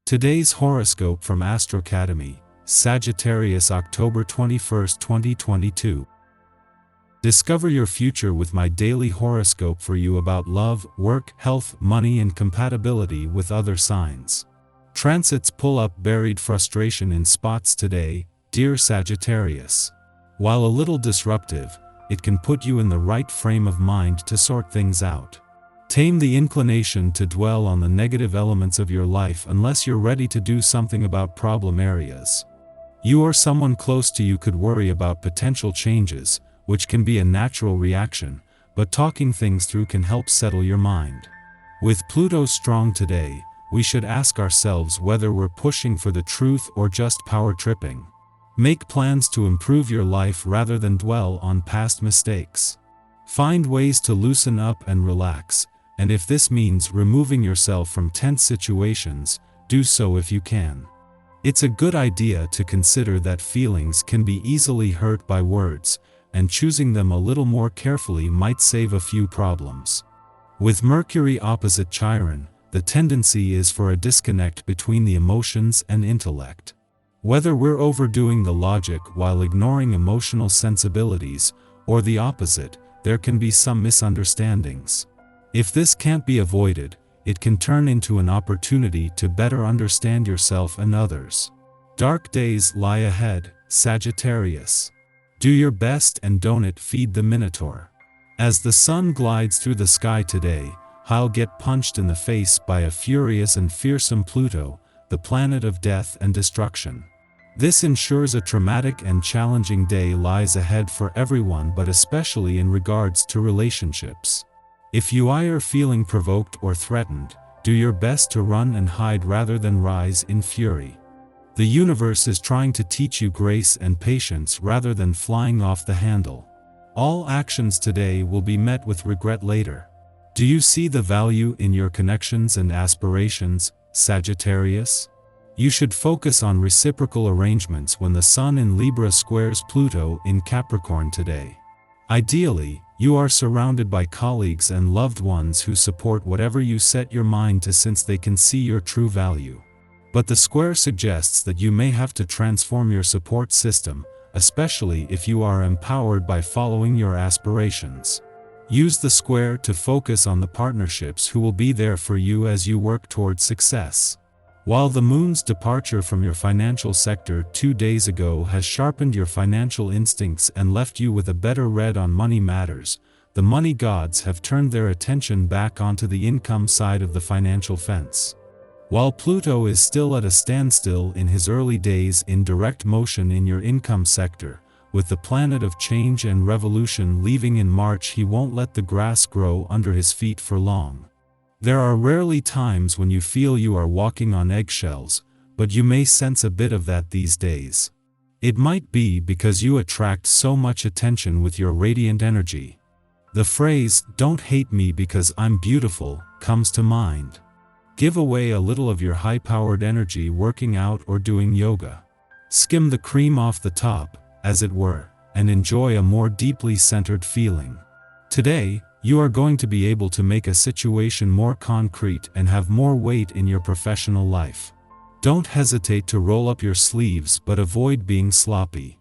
Today's horoscope from Astrocademy, Sagittarius, October 21, 2022. Discover your future with my daily horoscope for you about love, work, health, money, and compatibility with other signs. Transits pull up buried frustration in spots today, dear Sagittarius. While a little disruptive, it can put you in the right frame of mind to sort things out. Tame the inclination to dwell on the negative elements of your life unless you're ready to do something about problem areas. You or someone close to you could worry about potential changes, which can be a natural reaction, but talking things through can help settle your mind. With Pluto strong today, we should ask ourselves whether we're pushing for the truth or just power tripping. Make plans to improve your life rather than dwell on past mistakes. Find ways to loosen up and relax, and if this means removing yourself from tense situations, do so if you can. It's a good idea to consider that feelings can be easily hurt by words, and choosing them a little more carefully might save a few problems. With Mercury opposite Chiron, the tendency is for a disconnect between the emotions and intellect. Whether we're overdoing the logic while ignoring emotional sensibilities, or the opposite, there can be some misunderstandings. If this can't be avoided, it can turn into an opportunity to better understand yourself and others. Dark days lie ahead, Sagittarius. Do your best and don't feed the Minotaur. As the sun glides through the sky today, he'll get punched in the face by a furious and fearsome Pluto, the planet of death and destruction. This ensures a traumatic and challenging day lies ahead for everyone, but especially in regards to relationships. If you are feeling provoked or threatened, do your best to run and hide rather than rise in fury. The universe is trying to teach you grace and patience rather than flying off the handle. All actions today will be met with regret later. Do you see the value in your connections and aspirations, Sagittarius? You should focus on reciprocal arrangements when the Sun in Libra squares Pluto in Capricorn today. Ideally, you are surrounded by colleagues and loved ones who support whatever you set your mind to, since they can see your true value. But the square suggests that you may have to transform your support system, especially if you are empowered by following your aspirations. Use the square to focus on the partnerships who will be there for you as you work towards success. While the moon's departure from your financial sector 2 days ago has sharpened your financial instincts and left you with a better read on money matters, the money gods have turned their attention back onto the income side of the financial fence. While Pluto is still at a standstill in his early days in direct motion in your income sector, with the planet of change and revolution leaving in March, he won't let the grass grow under his feet for long. There are rarely times when you feel you are walking on eggshells, but you may sense a bit of that these days. It might be because you attract so much attention with your radiant energy. The phrase, "Don't hate me because I'm beautiful," comes to mind. Give away a little of your high-powered energy working out or doing yoga. Skim the cream off the top, as it were, and enjoy a more deeply centered feeling. Today, you are going to be able to make a situation more concrete and have more weight in your professional life. Don't hesitate to roll up your sleeves, but avoid being sloppy.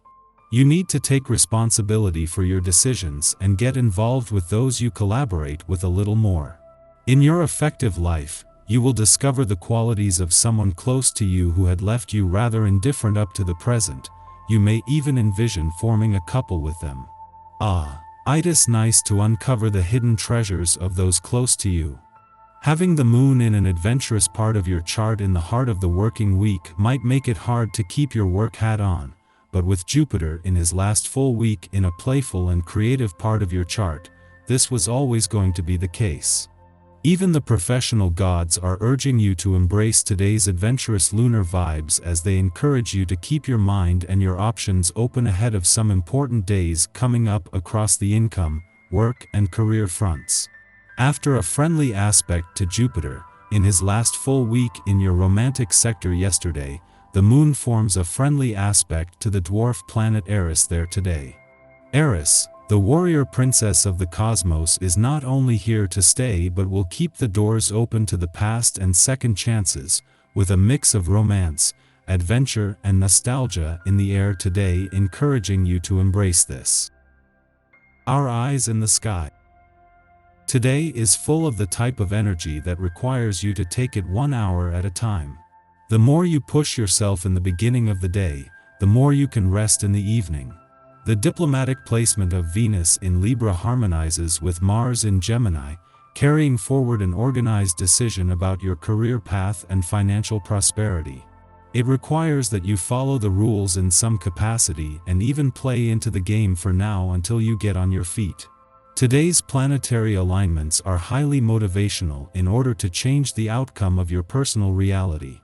You need to take responsibility for your decisions and get involved with those you collaborate with a little more. In your effective life, you will discover the qualities of someone close to you who had left you rather indifferent up to the present. You may even envision forming a couple with them. It's nice to uncover the hidden treasures of those close to you. Having the moon in an adventurous part of your chart in the heart of the working week might make it hard to keep your work hat on, but with Jupiter in his last full week in a playful and creative part of your chart, this was always going to be the case. Even the professional gods are urging you to embrace today's adventurous lunar vibes as they encourage you to keep your mind and your options open ahead of some important days coming up across the income, work, and career fronts. After a friendly aspect to Jupiter, in his last full week in your romantic sector yesterday, the moon forms a friendly aspect to the dwarf planet Eris there today. Eris, the warrior princess of the cosmos, is not only here to stay but will keep the doors open to the past and second chances, with a mix of romance, adventure, and nostalgia in the air today, encouraging you to embrace this. Our eyes in the sky. Today is full of the type of energy that requires you to take it 1 hour at a time. The more you push yourself in the beginning of the day, the more you can rest in the evening. The diplomatic placement of Venus in Libra harmonizes with Mars in Gemini, carrying forward an organized decision about your career path and financial prosperity. It requires that you follow the rules in some capacity and even play into the game for now until you get on your feet. Today's planetary alignments are highly motivational in order to change the outcome of your personal reality.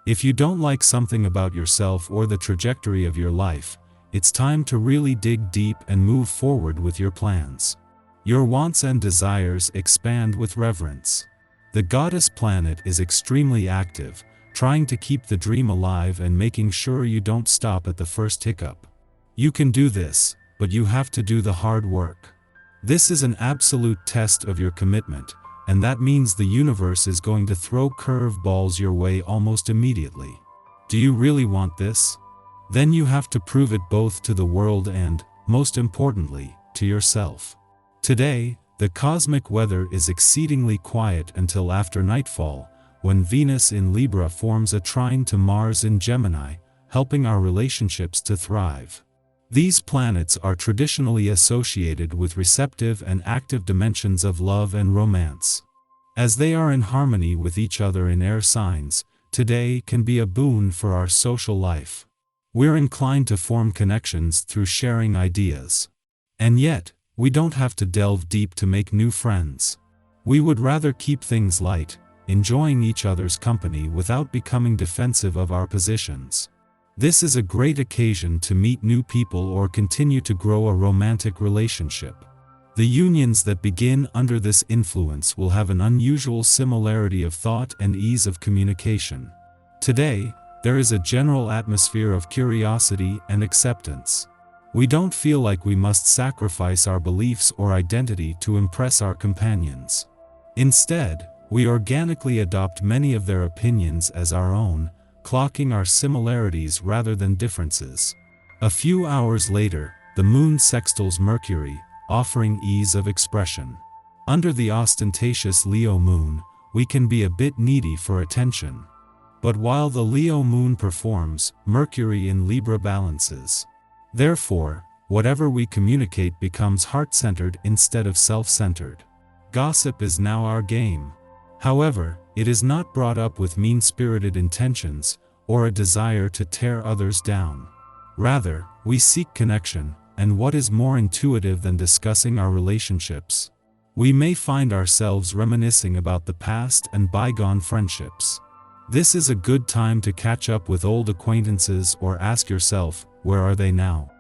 If you don't like something about yourself or the trajectory of your life, it's time to really dig deep and move forward with your plans. Your wants and desires expand with reverence. The goddess planet is extremely active, trying to keep the dream alive and making sure you don't stop at the first hiccup. You can do this, but you have to do the hard work. This is an absolute test of your commitment, and that means the universe is going to throw curve-balls your way almost immediately. Do you really want this? Then you have to prove it both to the world and, most importantly, to yourself. Today, the cosmic weather is exceedingly quiet until after nightfall, when Venus in Libra forms a trine to Mars in Gemini, helping our relationships to thrive. These planets are traditionally associated with receptive and active dimensions of love and romance. As they are in harmony with each other in air signs, today can be a boon for our social life. We're inclined to form connections through sharing ideas. And yet, we don't have to delve deep to make new friends. We would rather keep things light, enjoying each other's company without becoming defensive of our positions. This is a great occasion to meet new people or continue to grow a romantic relationship. The unions that begin under this influence will have an unusual similarity of thought and ease of communication. Today, there is a general atmosphere of curiosity and acceptance. We don't feel like we must sacrifice our beliefs or identity to impress our companions. Instead, we organically adopt many of their opinions as our own, clocking our similarities rather than differences. A few hours later, the moon sextiles Mercury, offering ease of expression. Under the ostentatious Leo moon, we can be a bit needy for attention. But while the Leo moon performs, Mercury in Libra balances. Therefore, whatever we communicate becomes heart-centered instead of self-centered. Gossip is now our game. However, it is not brought up with mean-spirited intentions or a desire to tear others down. Rather, we seek connection, and what is more intuitive than discussing our relationships? We may find ourselves reminiscing about the past and bygone friendships. This is a good time to catch up with old acquaintances or ask yourself, where are they now?